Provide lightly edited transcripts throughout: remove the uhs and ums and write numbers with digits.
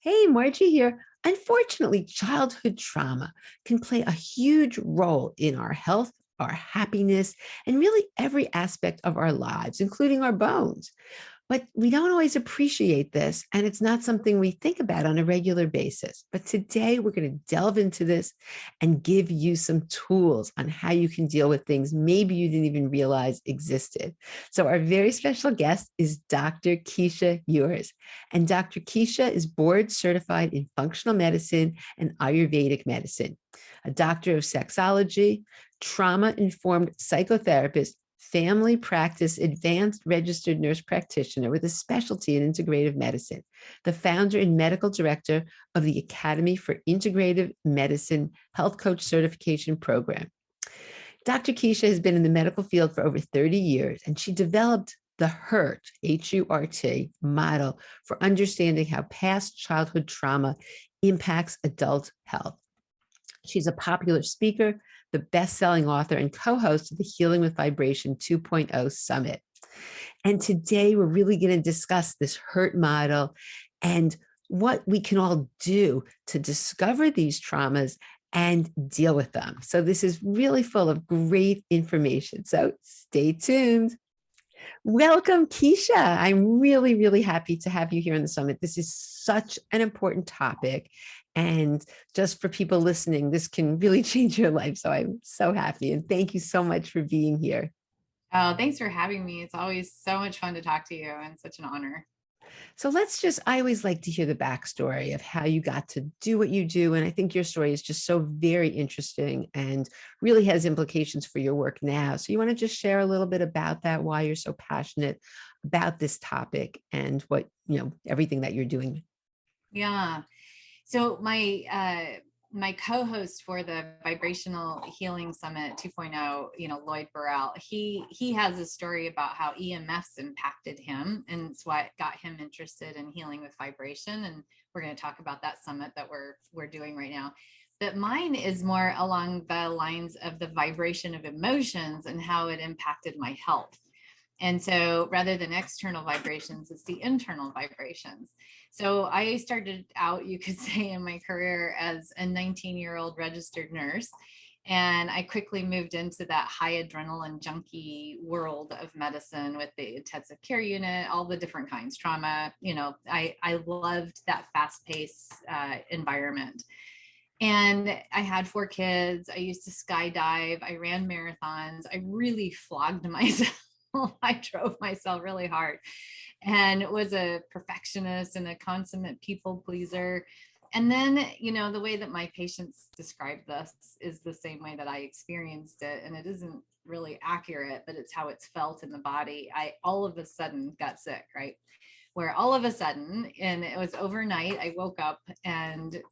Hey, Margie here. Unfortunately, childhood trauma can play a huge role in our health, our happiness, and really every aspect of our lives, including our bones. But we don't always appreciate this, and it's not something we think about on a regular basis. But today we're going to delve into this and give you some tools on how you can deal with things maybe you didn't even realize existed. So our very special guest is Dr. Keesha Ewers. And Dr. Keesha is board certified in functional medicine and Ayurvedic medicine, a doctor of sexology, trauma-informed psychotherapist, family practice advanced registered nurse practitioner with a specialty in integrative medicine, the founder and medical director of the Academy for Integrative Medicine Health Coach Certification Program. Dr. Keesha has been in the medical field for over 30 years, and she developed the H.U.R.T, H-U-R-T model for understanding how past childhood trauma impacts adult health. She's a popular speaker, the best-selling author, and co-host of the Healing with Vibration 2.0 Summit. And today we're really going to discuss this H.U.R.T model and what we can all do to discover these traumas and deal with them. So this is really full of great information. So stay tuned. Welcome, Keesha. I'm really, really happy to have you here on the summit. This is such an important topic. And just for people listening, this can really change your life. So I'm so happy. And thank you so much for being here. Oh, thanks for having me. It's always so much fun to talk to you and such an honor. So I always like to hear the backstory of how you got to do what you do. And I think your story is just so very interesting and really has implications for your work now. So you want to just share a little bit about that, why you're so passionate about this topic and what, everything that you're doing. Yeah. So my co-host for the Vibrational Healing Summit 2.0, Lloyd Burrell, he has a story about how EMFs impacted him, and it's what got him interested in healing with vibration. And we're going to talk about that summit that we're doing right now. But mine is more along the lines of the vibration of emotions and how it impacted my health. And so rather than external vibrations, it's the internal vibrations. So I started out, you could say, in my career as a 19-year-old registered nurse. And I quickly moved into that high adrenaline junkie world of medicine with the intensive care unit, all the different kinds, trauma. I loved that fast-paced environment. And I had 4 kids. I used to skydive. I ran marathons. I really flogged myself. I drove myself really hard and was a perfectionist and a consummate people pleaser. And then, the way that my patients describe this is the same way that I experienced it. And it isn't really accurate, but it's how it's felt in the body. I all of a sudden got sick, right? Where all of a sudden, and it was overnight, I woke up and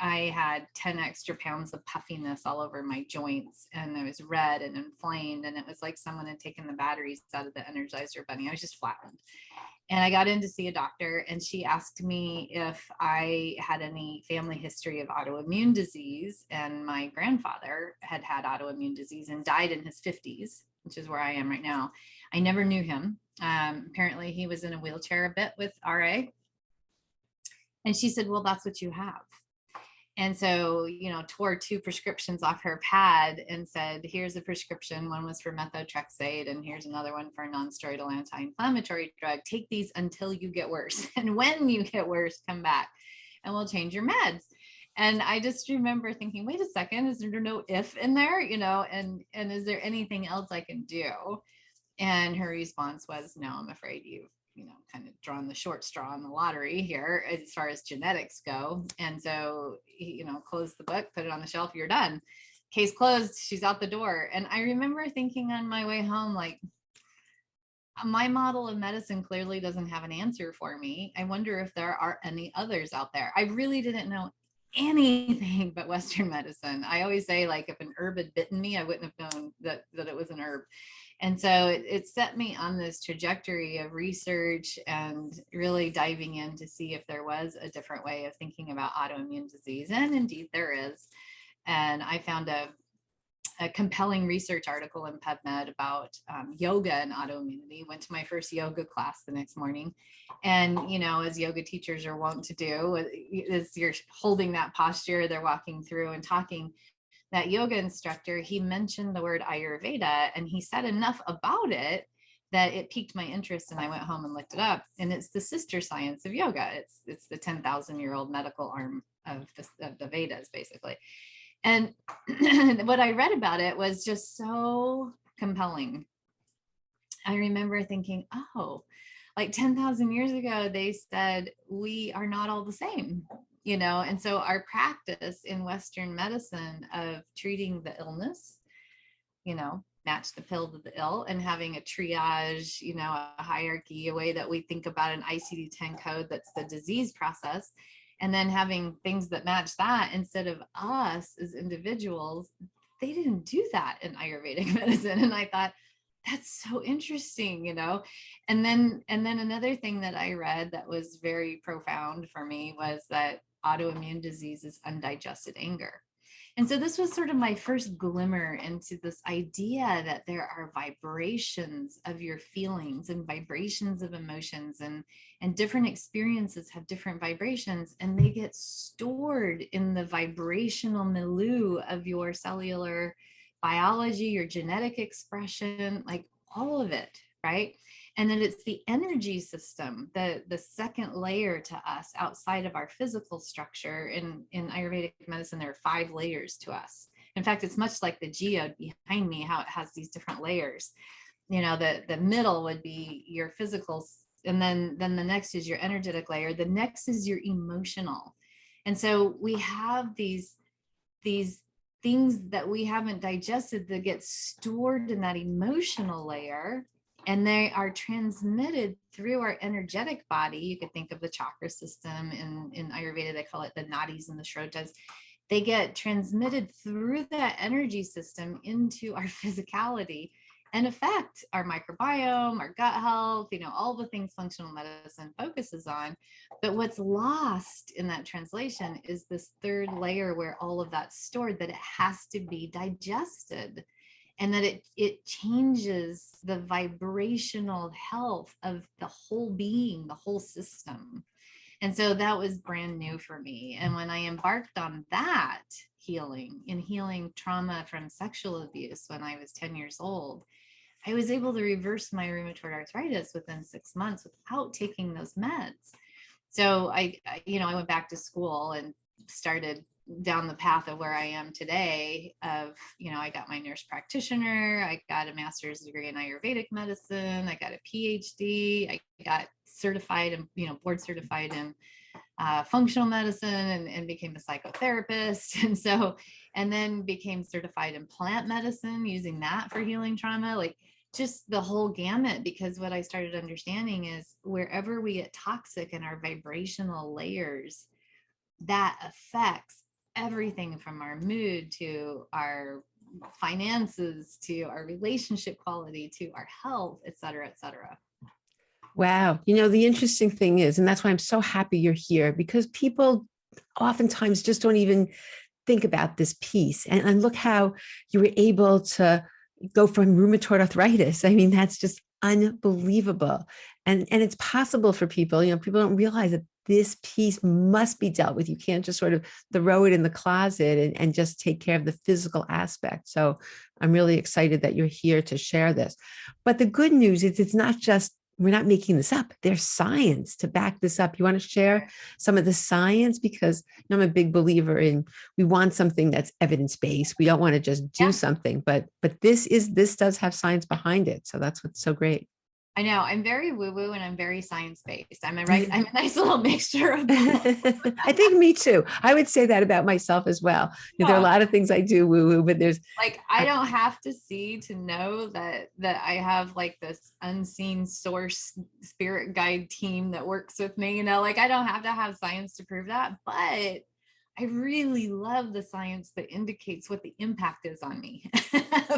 I had 10 extra pounds of puffiness all over my joints, and I was red and inflamed, and it was like someone had taken the batteries out of the Energizer Bunny. I was just flattened. And I got in to see a doctor, and she asked me if I had any family history of autoimmune disease. And my grandfather had autoimmune disease and died in his 50s, which is where I am right now. I never knew him. Apparently he was in a wheelchair a bit with RA. And she said, well, that's what you have. And so, tore 2 prescriptions off her pad and said, here's a prescription. One was for methotrexate, and here's another one for a non-steroidal anti-inflammatory drug. Take these until you get worse. And when you get worse, come back and we'll change your meds. And I just remember thinking, wait a second, is there no if in there? And is there anything else I can do? And her response was, no, I'm afraid you've kind of drawn the short straw in the lottery here as far as genetics go. And so, close the book, put it on the shelf, you're done. Case closed, she's out the door. And I remember thinking on my way home, like, my model of medicine clearly doesn't have an answer for me. I wonder if there are any others out there. I really didn't know anything but Western medicine. I always say, like, if an herb had bitten me, I wouldn't have known that it was an herb. And so it set me on this trajectory of research and really diving in to see if there was a different way of thinking about autoimmune disease. And indeed there is. And I found a a compelling research article in PubMed about yoga and autoimmunity. Went to my first yoga class the next morning. And, you know, as yoga teachers are wont to do, as you're holding that posture, they're walking through and talking. That yoga instructor, he mentioned the word Ayurveda, and he said enough about it that it piqued my interest, and I went home and looked it up. And it's the sister science of yoga. It's the 10,000-year-old medical arm of the Vedas, basically. And what I read about it was just so compelling. I remember thinking, oh, like 10,000 years ago, they said we are not all the same, you know? And so our practice in Western medicine of treating the illness, you know, match the pill to the ill, and having a triage, you know, a hierarchy, a way that we think about an ICD-10 code that's the disease process, and then having things that match that instead of us as individuals. They didn't do that in Ayurvedic medicine. And I thought, that's so interesting, you know. And then another thing that I read that was very profound for me was that autoimmune disease is undigested anger. And so this was sort of my first glimmer into this idea that there are vibrations of your feelings and vibrations of emotions, and different experiences have different vibrations, and they get stored in the vibrational milieu of your cellular biology, your genetic expression, like all of it, right? And then it's the energy system, the second layer to us outside of our physical structure. In Ayurvedic medicine, there are 5 layers to us. In fact, it's much like the geode behind me, how it has these different layers. You know, the middle would be your physical, and then the next is your energetic layer. The next is your emotional. And so we have these things that we haven't digested that get stored in that emotional layer, and they are transmitted through our energetic body. You could think of the chakra system in Ayurveda, they call it the nadis and the shrotas. They get transmitted through that energy system into our physicality and affect our microbiome, our gut health, you know, all the things functional medicine focuses on. But what's lost in that translation is this third layer where all of that's stored, that it has to be digested, and that it changes the vibrational health of the whole being, the whole system. And so that was brand new for me. And when I embarked on that healing trauma from sexual abuse when I was 10 years old, I was able to reverse my rheumatoid arthritis within 6 months without taking those meds. So I went back to school and started down the path of where I am today of, you know, I got my nurse practitioner, I got a master's degree in Ayurvedic medicine, I got a PhD, I got certified and, you know, board certified in functional medicine, and became a psychotherapist. And then became certified in plant medicine, using that for healing trauma, like just the whole gamut. Because what I started understanding is wherever we get toxic in our vibrational layers, that affects everything from our mood to our finances to our relationship quality to our health, et cetera, et cetera. Wow. You know, the interesting thing is, and that's why I'm so happy you're here, because people oftentimes just don't even think about this piece. And look how you were able to go from rheumatoid arthritis. I mean, that's just unbelievable. And it's possible for people, you know, people don't realize that this piece must be dealt with. You can't just sort of throw it in the closet and just take care of the physical aspect. So I'm really excited that you're here to share this. But the good news is it's not just, we're not making this up. There's science to back this up. You want to share some of the science? Because I'm a big believer in, we want something that's evidence-based. We don't want to just do something, but this does have science behind it. So that's what's so great. I know I'm very woo-woo and I'm very science-based. I'm a nice little mixture of both. I think me too. I would say that about myself as well. There are a lot of things I do woo-woo, but there's like, I don't have to see to know that I have like this unseen source spirit guide team that works with me, you know, like I don't have to have science to prove that, but I really love the science that indicates what the impact is on me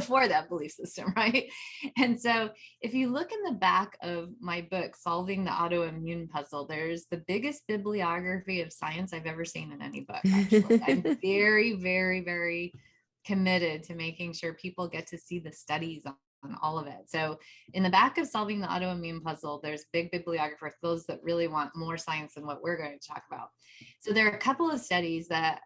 for that belief system, right? And so if you look in the back of my book, Solving the Autoimmune Puzzle, there's the biggest bibliography of science I've ever seen in any book, actually. I'm very, very, very committed to making sure people get to see the studies on all of it. So in the back of Solving the Autoimmune Puzzle, there's big bibliography for those that really want more science than what we're going to talk about. So there are a couple of studies that,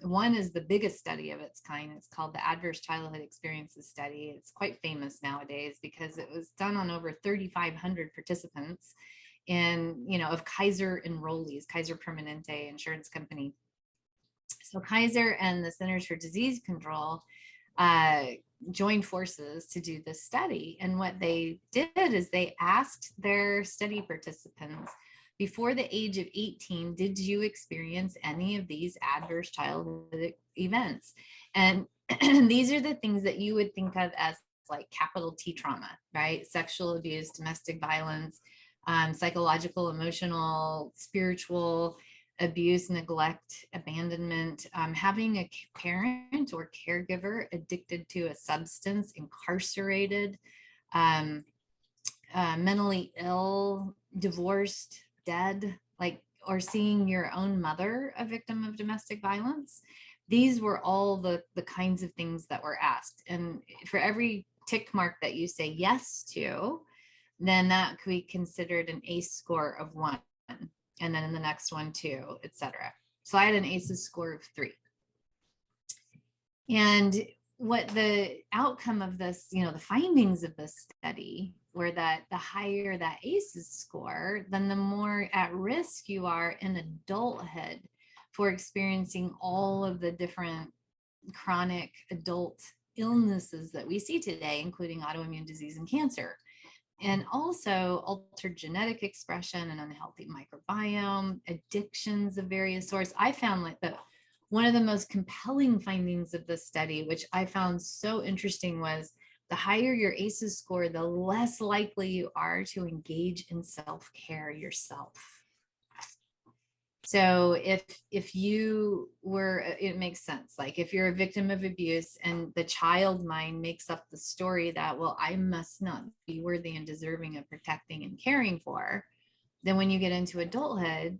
one is the biggest study of its kind. It's called the Adverse Childhood Experiences Study. It's quite famous nowadays because it was done on over 3,500 participants in, of Kaiser enrollees, Kaiser Permanente insurance company. So Kaiser and the Centers for Disease Control joined forces to do this study. And what they did is they asked their study participants, before the age of 18, did you experience any of these adverse childhood events? And these are the things that you would think of as like capital T trauma, right? Sexual abuse, domestic violence, psychological, emotional, spiritual abuse, neglect, abandonment, having a parent or caregiver addicted to a substance, incarcerated, mentally ill, divorced, dead, or seeing your own mother a victim of domestic violence. These were all the kinds of things that were asked. And for every tick mark that you say yes to, then that could be considered an ACE score of 1. And then in the next one, 2, etc. So I had an ACEs score of 3. And what the outcome of this, the findings of this study were that the higher that ACEs score, then the more at risk you are in adulthood for experiencing all of the different chronic adult illnesses that we see today, including autoimmune disease and cancer. And also altered genetic expression and unhealthy microbiome, addictions of various sorts. I found one of the most compelling findings of this study, which I found so interesting, was the higher your ACEs score, the less likely you are to engage in self-care yourself. So if you were, it makes sense. Like if you're a victim of abuse and the child mind makes up the story that, well, I must not be worthy and deserving of protecting and caring for, then when you get into adulthood,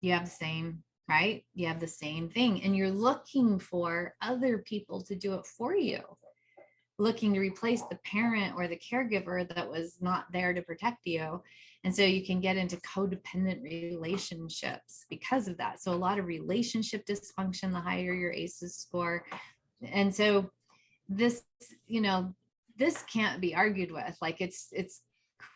you have the same, right? You have the same thing. And you're looking for other people to do it for you, looking to replace the parent or the caregiver that was not there to protect you. And so you can get into codependent relationships because of that. So a lot of relationship dysfunction, the higher your ACEs score. And so this, this can't be argued with. Like it's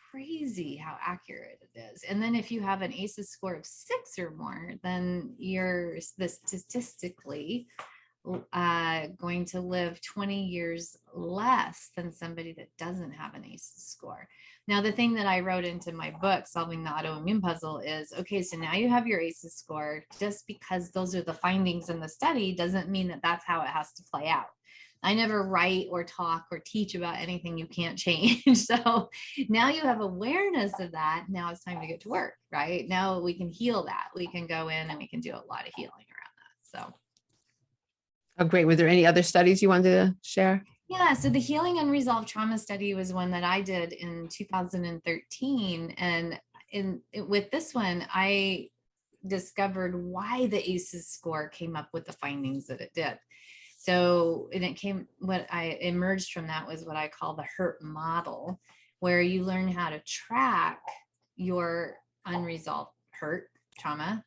crazy how accurate it is. And then if you have an ACEs score of 6 or more, then you're statistically going to live 20 years less than somebody that doesn't have an ACEs score. Now, the thing that I wrote into my book, Solving the Autoimmune Puzzle, is, okay, so now you have your ACEs score. Just because those are the findings in the study doesn't mean that that's how it has to play out. I never write or talk or teach about anything you can't change. So now you have awareness of that. Now it's time to get to work, right? Now we can heal that. We can go in and we can do a lot of healing around that. So. Oh, great. Were there any other studies you wanted to share? Yeah, so the Healing Unresolved Trauma study was one that I did in 2013. And with this one, I discovered why the ACEs score came up with the findings that it did. So, and what I emerged from that was what I call the H.U.R.T model, where you learn how to track your unresolved hurt trauma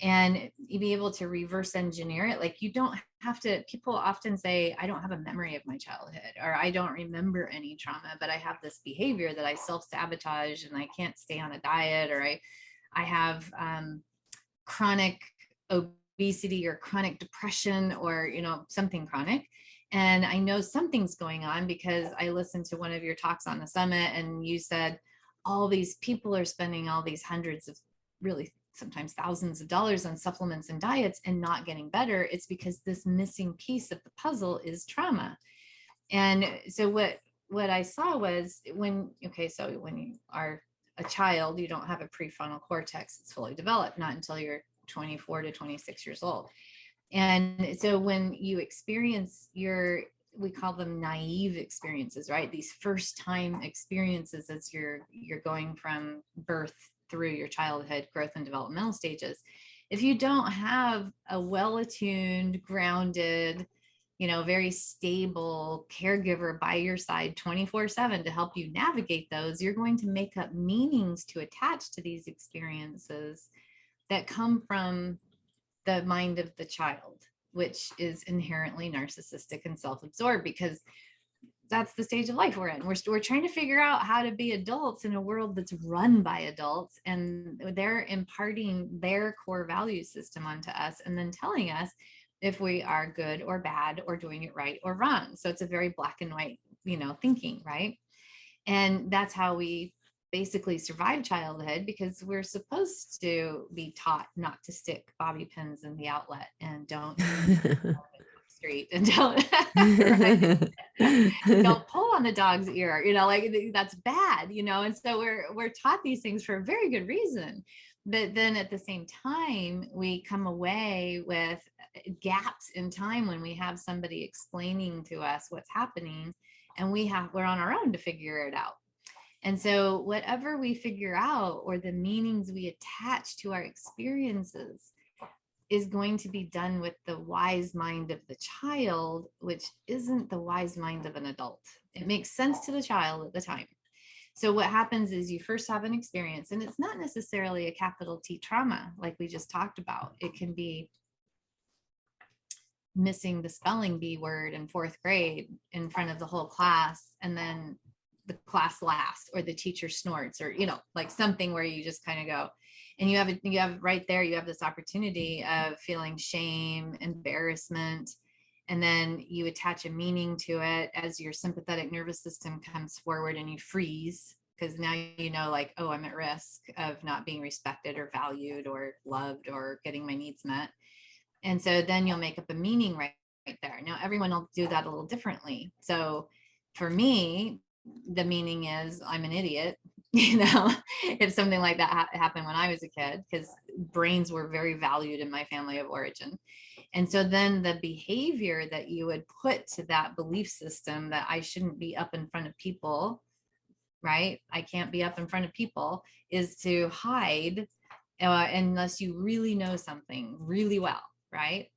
and you be able to reverse engineer it. Like you don't have to, people often say, I don't have a memory of my childhood, or I don't remember any trauma, but I have this behavior that I self-sabotage and I can't stay on a diet, or I have chronic obesity or chronic depression or, something chronic. And I know something's going on because I listened to one of your talks on the summit and you said, all these people are spending all these hundreds of, really sometimes thousands of dollars on supplements and diets and not getting better. It's because this missing piece of the puzzle is trauma. And so what I saw was when you are a child, you don't have a prefrontal cortex. It's fully developed, not until you're 24 to 26 years old. And so when you experience we call them naive experiences, right? These first time experiences as you're going from birth through your childhood growth and developmental stages. If you don't have a well-attuned, grounded, very stable caregiver by your side 24/7 to help you navigate those, you're going to make up meanings to attach to these experiences that come from the mind of the child, which is inherently narcissistic and self-absorbed, because that's the stage of life we're in. We're trying to figure out how to be adults in a world that's run by adults, and they're imparting their core value system onto us and then telling us if we are good or bad or doing it right or wrong. So it's a very black and white, thinking, right? And that's how we basically survive childhood, because we're supposed to be taught not to stick bobby pins in the outlet, and don't street, and don't don't pull on the dog's ear, like that's bad, and so we're taught these things for a very good reason. But then at the same time, we come away with gaps in time when we have somebody explaining to us what's happening, and we're on our own to figure it out. And so whatever we figure out, or the meanings we attach to our experiences, is going to be done with the wise mind of the child, which isn't the wise mind of an adult. It makes sense to the child at the time. So what happens is you first have an experience, and it's not necessarily a capital T trauma like we just talked about. It can be missing the spelling bee word in 4th grade in front of the whole class, and then the class laughs, or the teacher snorts, or like something where you just kind of go, and you have right there, you have this opportunity of feeling shame, embarrassment, and then you attach a meaning to it as your sympathetic nervous system comes forward, and you freeze, because now like, oh, I'm at risk of not being respected or valued or loved or getting my needs met. And so then you'll make up a meaning right there. Now everyone will do that a little differently. So for me, the meaning is I'm an idiot, if something like that happened when I was a kid, because brains were very valued in my family of origin. And so then the behavior that you would put to that belief system, that I shouldn't be up in front of people, right? I can't be up in front of people, is to hide unless you really know something really well, right?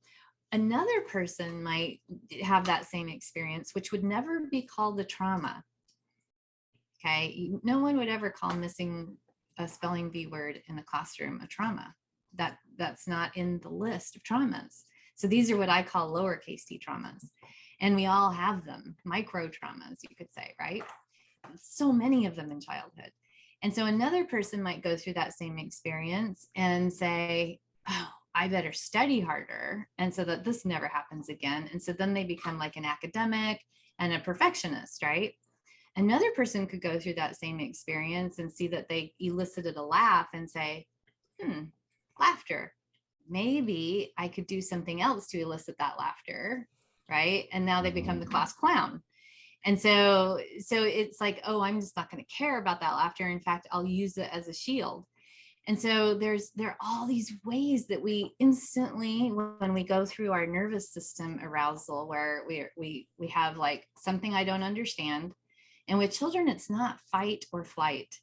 Another person might have that same experience, which would never be called a trauma. Okay, no one would ever call missing a spelling bee word in the classroom a trauma. That's not in the list of traumas. So these are what I call lowercase t traumas. And we all have them, micro traumas, you could say, right? So many of them in childhood. And so another person might go through that same experience and say, oh, I better study harder, and so that this never happens again. And so then they become like an academic and a perfectionist, right? Another person could go through that same experience and see that they elicited a laugh and say, laughter. Maybe I could do something else to elicit that laughter, right? And now they become the class clown. And so it's like, oh, I'm just not going to care about that laughter. In fact, I'll use it as a shield. And so there are all these ways that we instantly, when we go through our nervous system arousal, where we have like something I don't understand. And with children, it's not fight or flight,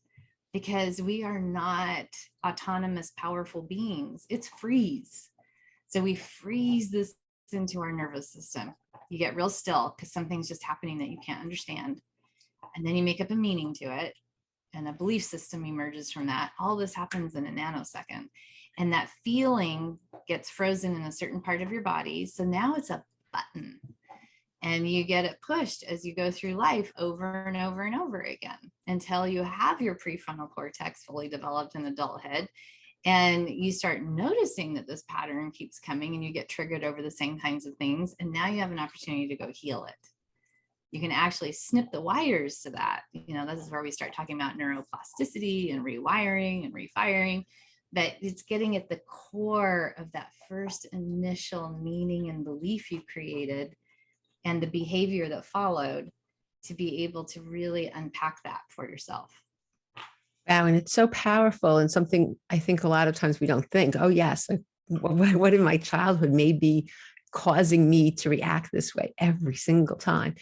because we are not autonomous, powerful beings. It's freeze. So we freeze this into our nervous system. You get real still because something's just happening that you can't understand. And then you make up a meaning to it, and a belief system emerges from that. All this happens in a nanosecond. And that feeling gets frozen in a certain part of your body. So now it's a button. And you get it pushed as you go through life over and over and over again, until you have your prefrontal cortex fully developed in adulthood. And you start noticing that this pattern keeps coming, and you get triggered over the same kinds of things. And now you have an opportunity to go heal it. You can actually snip the wires to that. This is where we start talking about neuroplasticity and rewiring and refiring. But it's getting at the core of that first initial meaning and belief you created, and the behavior that followed, to be able to really unpack that for yourself. Wow. And it's so powerful, and something I think a lot of times we don't think, oh yes, what in my childhood may be causing me to react this way every single time.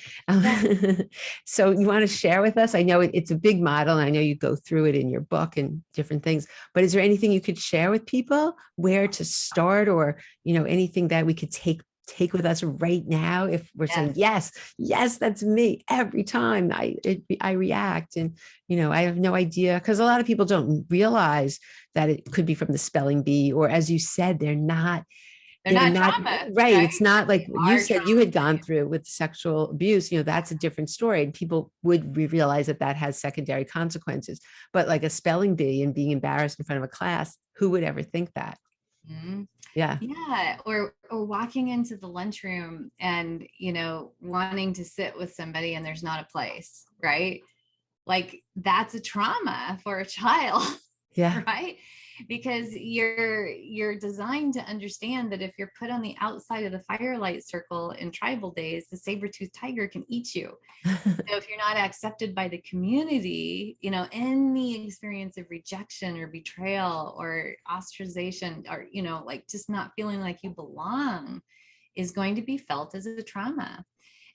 So you want to share with us? I know it's a big model, and I know you go through it in your book and different things, but is there anything you could share with people, where to start, or, anything that we could take take with us right now if we're saying, Yes. yes, that's me every time I react. And, I have no idea, because a lot of people don't realize that it could be from the spelling bee, or as you said, They're they're not not trauma, right. right? It's not But like they you are said you had gone traumatized. through with sexual abuse. That's a different story. And people would realize that has secondary consequences. But like a spelling bee and being embarrassed in front of a class, who would ever think that? Mhm. Yeah. Yeah, or walking into the lunchroom and wanting to sit with somebody and there's not a place, right? Like that's a trauma for a child. Yeah. Right? Because you're designed to understand that if you're put on the outside of the firelight circle in tribal days, the saber-toothed tiger can eat you. So if you're not accepted by the community, any experience of rejection or betrayal or ostracization, or like just not feeling like you belong, is going to be felt as a trauma.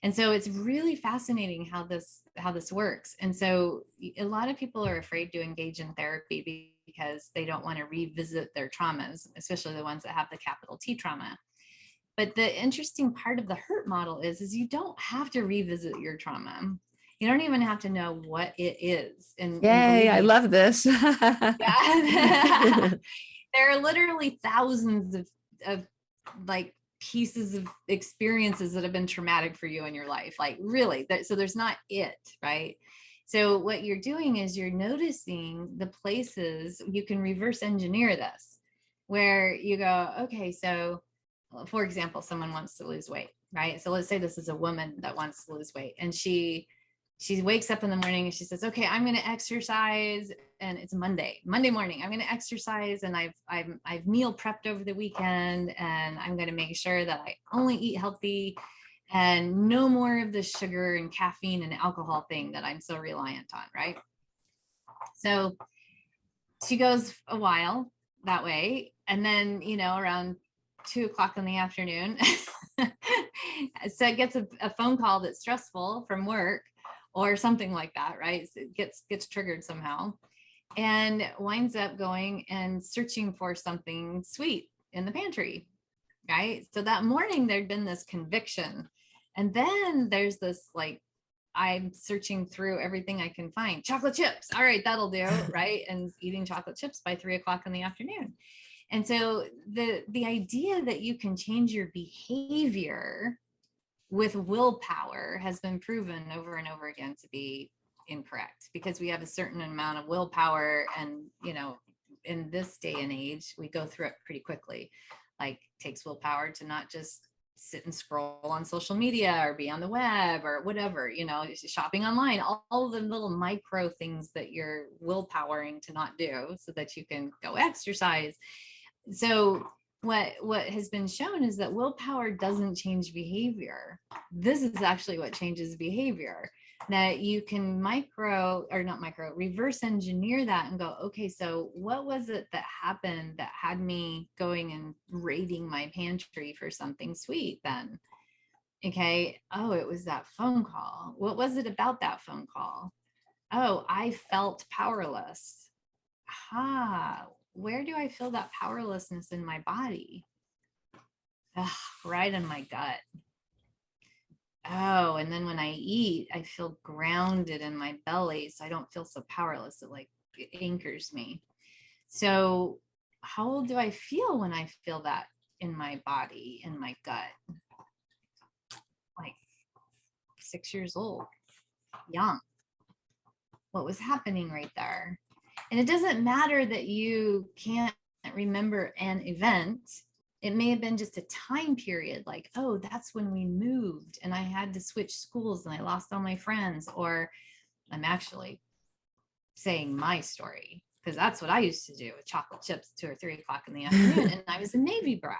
And so it's really fascinating how this works. And so a lot of people are afraid to engage in therapy because they don't want to revisit their traumas, especially the ones that have the capital T trauma. But the interesting part of the H.U.R.T model is you don't have to revisit your trauma. You don't even have to know what it is. And Yay, believe I me, love this. yeah, there are literally thousands of like pieces of experiences that have been traumatic for you in your life. Like really, so there's not it, right? So what you're doing is you're noticing the places you can reverse engineer this, where you go, okay, so for example, someone wants to lose weight, right? So let's say this is a woman that wants to lose weight, and she wakes up in the morning and she says, okay, I'm going to exercise. And it's Monday morning. I'm going to exercise, and I've meal prepped over the weekend, and I'm going to make sure that I only eat healthy and no more of the sugar and caffeine and alcohol thing that I'm so reliant on. Right. So she goes a while that way. And then, around 2 o'clock in the afternoon, so it gets a phone call that's stressful from work or something like that, right? So it gets triggered somehow, and winds up going and searching for something sweet in the pantry, right? So that morning there'd been this conviction, and then there's this like, I'm searching through everything I can find. Chocolate chips. All right, that'll do, right? And eating chocolate chips by 3 o'clock in the afternoon. And so the idea that you can change your behavior with willpower has been proven over and over again to be incorrect, because we have a certain amount of willpower, and in this day and age we go through it pretty quickly. Like, it takes willpower to not just sit and scroll on social media or be on the web or whatever, shopping online, all the little micro things that you're willpowering to not do so that you can go exercise. So what has been shown is that willpower doesn't change behavior. This is actually what changes behavior. That you can reverse engineer that and go, okay, so what was it that happened that had me going and raiding my pantry for something sweet then? Okay. Oh, it was that phone call. What was it about that phone call? Oh, I felt powerless. Where do I feel that powerlessness in my body? Right in my gut. Oh, and then when I eat, I feel grounded in my belly, so I don't feel so powerless. It anchors me. So how old do I feel when I feel that in my body, in my gut? Like 6 years old, young. What was happening right there? And it doesn't matter that you can't remember an event. It may have been just a time period, like, oh, that's when we moved and I had to switch schools and I lost all my friends. Or I'm actually saying my story, because that's what I used to do with chocolate chips 2 or 3 o'clock in the afternoon. And I was a Navy brat.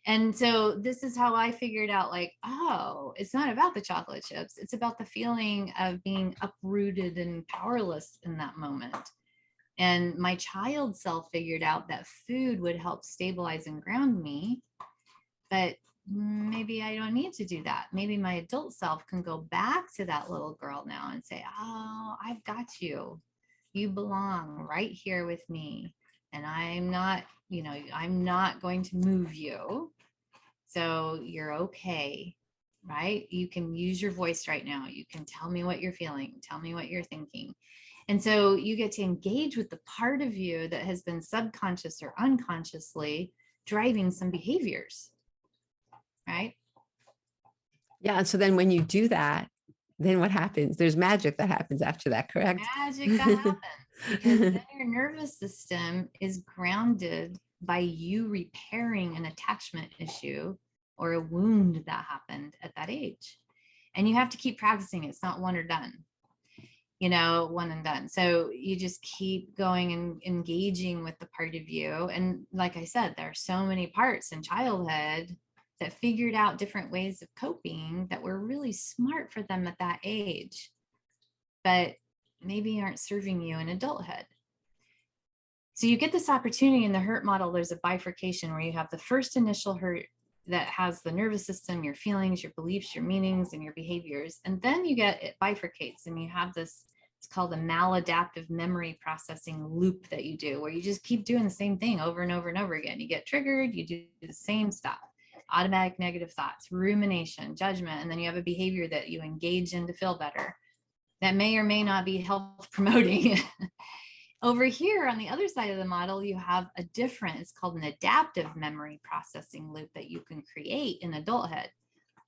And so this is how I figured out, like, oh, it's not about the chocolate chips. It's about the feeling of being uprooted and powerless in that moment. And my child self figured out that food would help stabilize and ground me, but maybe I don't need to do that. Maybe my adult self can go back to that little girl now and say, oh, I've got you. You belong right here with me. And I'm not going to move you. So you're okay, right? You can use your voice right now. You can tell me what you're feeling, tell me what you're thinking. And so you get to engage with the part of you that has been subconscious or unconsciously driving some behaviors, right? Yeah. And so then when you do that, then what happens? There's magic that happens after that, correct? Magic that happens because then your nervous system is grounded by you repairing an attachment issue or a wound that happened at that age. And you have to keep practicing. It's not one or done, one and done. So you just keep going and engaging with the part of you. And like I said, there are so many parts in childhood that figured out different ways of coping that were really smart for them at that age, but maybe aren't serving you in adulthood. So you get this opportunity in the H.U.R.T model. There's a bifurcation where you have the first initial H.U.R.T that has the nervous system, your feelings, your beliefs, your meanings, and your behaviors. And then it bifurcates and you have this, it's called a maladaptive memory processing loop that you do, where you just keep doing the same thing over and over and over again. You get triggered, you do the same stuff, automatic negative thoughts, rumination, judgment, and then you have a behavior that you engage in to feel better that may or may not be health promoting. Over here on the other side of the model, you have a different, it's called an adaptive memory processing loop that you can create in adulthood.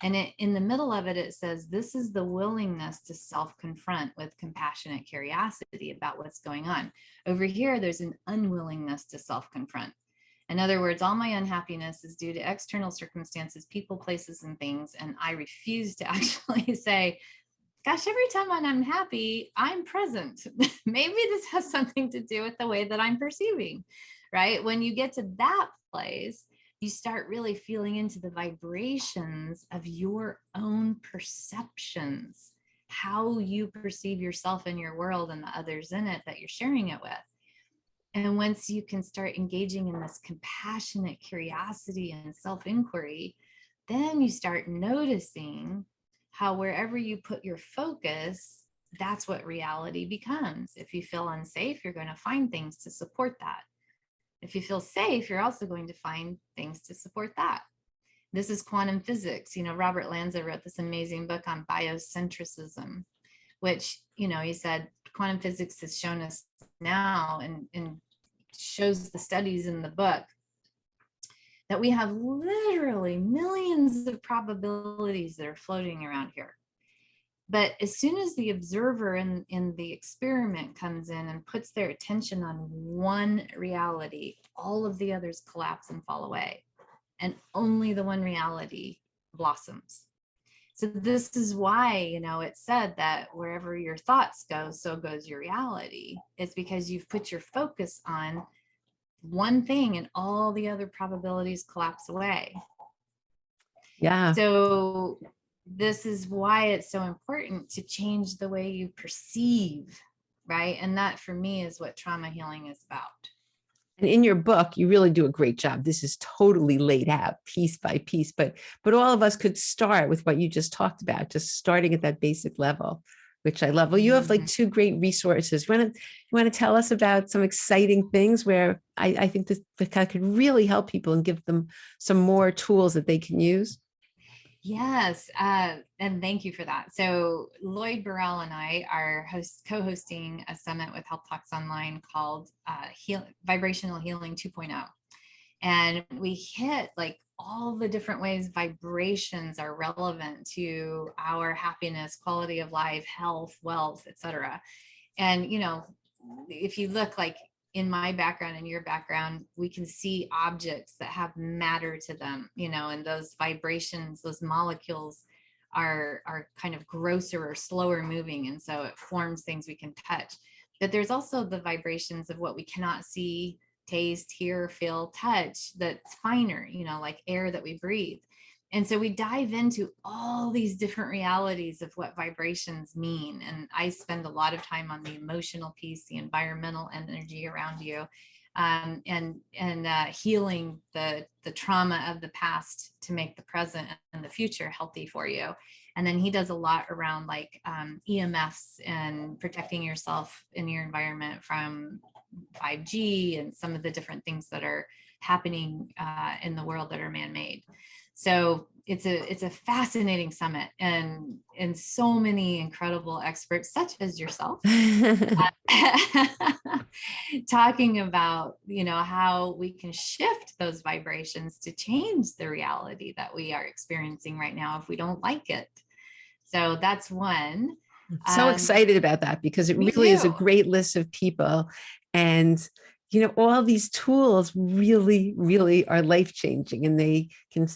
And in the middle of it, it says, this is the willingness to self-confront with compassionate curiosity about what's going on. Over here, there's an unwillingness to self-confront. In other words, all my unhappiness is due to external circumstances, people, places, and things. And I refuse to actually say, gosh, every time when I'm happy, I'm present. Maybe this has something to do with the way that I'm perceiving, right? When you get to that place, you start really feeling into the vibrations of your own perceptions, how you perceive yourself in your world and the others in it that you're sharing it with. And once you can start engaging in this compassionate curiosity and self-inquiry, then you start noticing how wherever you put your focus, that's what reality becomes. If you feel unsafe, you're going to find things to support that. If you feel safe, you're also going to find things to support that. This is quantum physics. Robert Lanza wrote this amazing book on biocentrism, which, he said quantum physics has shown us now and shows the studies in the book that we have literally millions of probabilities that are floating around here. But as soon as the observer in the experiment comes in and puts their attention on one reality, all of the others collapse and fall away. And only the one reality blossoms. So this is why, it's said that wherever your thoughts go, so goes your reality. It's because you've put your focus on one thing and all the other probabilities collapse away. Yeah. So this is why it's so important to change the way you perceive, right? And that for me is what trauma healing is about. And in your book, you really do a great job. This is totally laid out piece by piece, but all of us could start with what you just talked about, just starting at that basic level, which I love. Well, you have like two great resources. You want to tell us about some exciting things where I think this could really help people and give them some more tools that they can use? Yes, and thank you for that. So Lloyd Burrell and I are co-hosting a summit with Health Talks Online called Vibrational Healing 2.0. And we hit like all the different ways vibrations are relevant to our happiness, quality of life, health, wealth, etc. And, if you look like in my background and your background, we can see objects that have matter to them, and those vibrations, those molecules are kind of grosser or slower moving. And so it forms things we can touch. But there's also the vibrations of what we cannot see, taste, hear, feel, touch, that's finer, like air that we breathe. And so we dive into all these different realities of what vibrations mean. And I spend a lot of time on the emotional piece, the environmental energy around you, and healing the trauma of the past to make the present and the future healthy for you. And then he does a lot around like EMFs and protecting yourself in your environment from 5G and some of the different things that are happening in the world that are man-made. So it's a fascinating summit, and so many incredible experts such as yourself talking about, how we can shift those vibrations to change the reality that we are experiencing right now if we don't like it. So that's one. So excited about that because it Me really is a too. great list of people. And, all these tools really, really are life changing, and they can,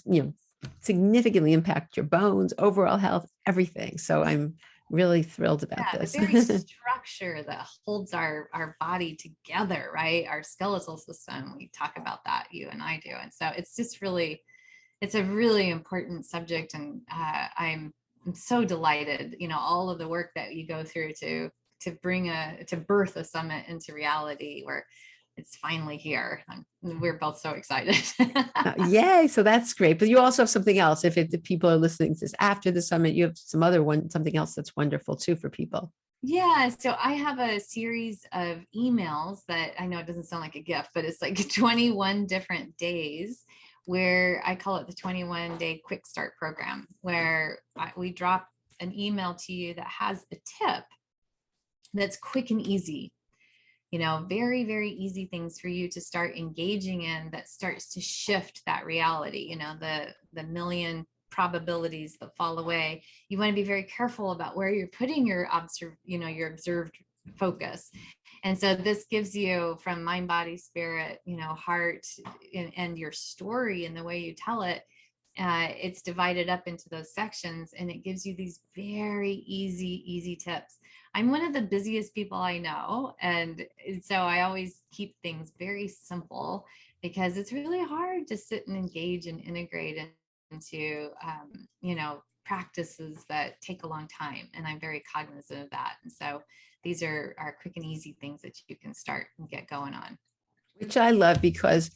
significantly impact your bones, overall health, everything. So I'm really thrilled about Yeah, the this. very structure that holds our body together, right? Our skeletal system. We talk about that, you and I do. And so it's just really, it's a really important subject. And I'm so delighted, all of the work that you go through to birth a summit into reality where it's finally here. We're both so excited. Yay. So that's great. But you also have something else. If people are listening to this after the summit, you have something else that's wonderful too for people. Yeah, so I have a series of emails that I know it doesn't sound like a gift, but it's like 21 different days where I call it the 21-day quick start program, where we drop an email to you that has a tip that's quick and easy. Very, very easy things for you to start engaging in that starts to shift that reality, the million probabilities that fall away. You want to be very careful about where you're putting your your observed focus. And so this gives you from mind, body, spirit, heart, and your story and the way you tell it. It's divided up into those sections, and it gives you these very easy tips. I'm one of the busiest people I know. And so I always keep things very simple because it's really hard to sit and engage and integrate into, practices that take a long time. And I'm very cognizant of that. And so these are quick and easy things that you can start and get going on. Which I love because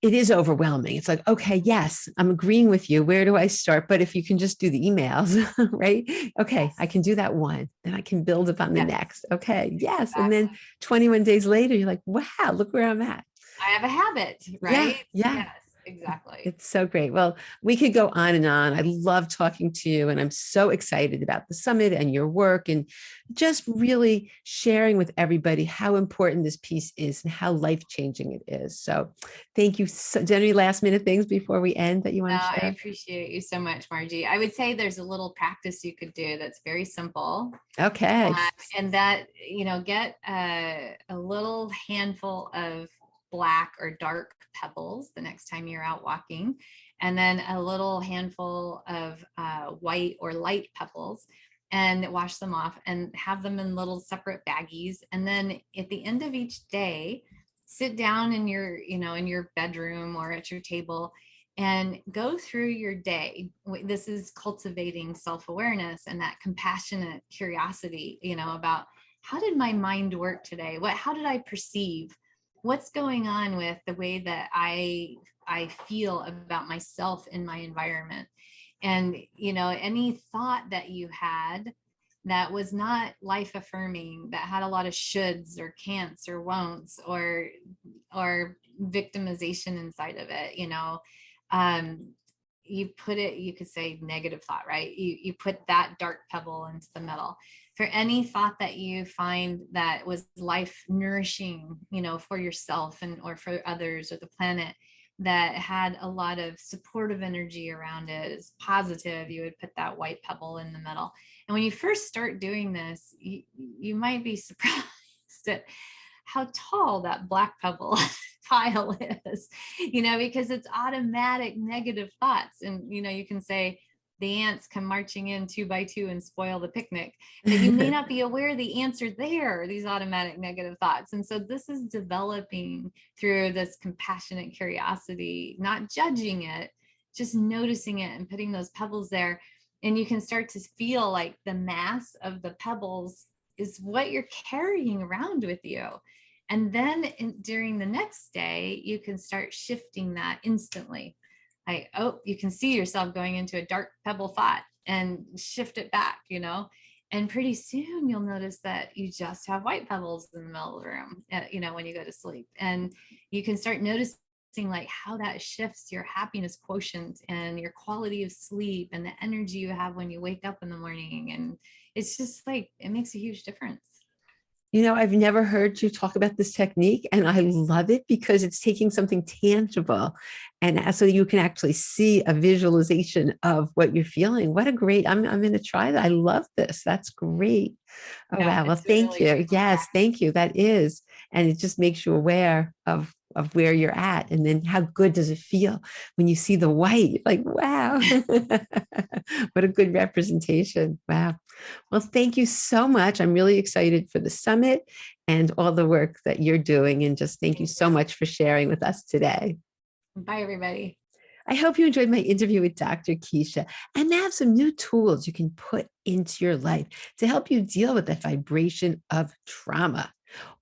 it is overwhelming. It's like, okay, yes, I'm agreeing with you. Where do I start? But if you can just do the emails, right? Okay, Yes. I can do that one. Then I can build upon the Yes. next. Okay, yes. And Exactly. then 21 days later, you're like, wow, look where I'm at. I have a habit, Yeah, right? yeah. Yes, exactly. It's so great. Well, we could go on and on. I love talking to you, and I'm so excited about the summit and your work, and just really sharing with everybody how important this piece is and how life changing it is. So, thank you. So, any last minute things before we end that you want to I share? appreciate you so much, Margie. I would say there's a little practice you could do that's very simple. Okay. And that, get a little handful of black or dark pebbles the next time you're out walking, and then a little handful of white or light pebbles, and wash them off and have them in little separate baggies. And then at the end of each day, sit down in your bedroom or at your table and go through your day. This is cultivating self-awareness and that compassionate curiosity, about how did my mind work today? How did I perceive? What's going on with the way that I feel about myself in my environment? And, any thought that you had that was not life affirming, that had a lot of shoulds or can'ts or won'ts or victimization inside of it, um, you could say negative thought, right? You put that dark pebble into the middle. For any thought that you find that was life nourishing, for yourself and or for others or the planet, that had a lot of supportive energy around it, is positive, you would put that white pebble in the middle. And when you first start doing this, you might be surprised at how tall that black pebble pile is, because it's automatic negative thoughts. And, you can say the ants come marching in 2 by 2 and spoil the picnic, but you may not be aware the ants are there, these automatic negative thoughts. And so this is developing through this compassionate curiosity, not judging it, just noticing it and putting those pebbles there. And you can start to feel like the mass of the pebbles is what you're carrying around with you. And then during the next day, you can start shifting that instantly. You can see yourself going into a dark pebble thought and shift it back, and pretty soon you'll notice that you just have white pebbles in the middle of the room, when you go to sleep. And you can start noticing like how that shifts your happiness quotient and your quality of sleep and the energy you have when you wake up in the morning. And it's just like, it makes a huge difference. I've never heard you talk about this technique, and I love it because it's taking something tangible. And so you can actually see a visualization of what you're feeling. What a great, I'm going to try that. I love this. That's great. Oh, Yeah, wow. Well, it's a thank really you. beautiful Yes, practice. thank you. That is. And it just makes you aware of where you're at. And then how good does it feel when you see the white? Like, wow. What a good representation. Wow. Well, thank you so much. I'm really excited for the summit and all the work that you're doing. And just thank you Thank so you. much for sharing with us today. Bye, everybody. I hope you enjoyed my interview with Dr. Keesha and have some new tools you can put into your life to help you deal with the vibration of trauma.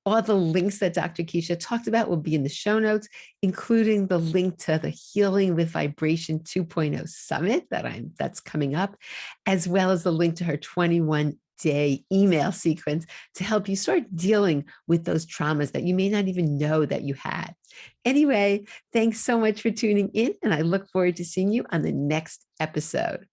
All the links that Dr. Keesha talked about will be in the show notes, including the link to the Healing with Vibration 2.0 Summit that's coming up, as well as the link to her 21-day email sequence to help you start dealing with those traumas that you may not even know that you had. Anyway, thanks so much for tuning in, and I look forward to seeing you on the next episode.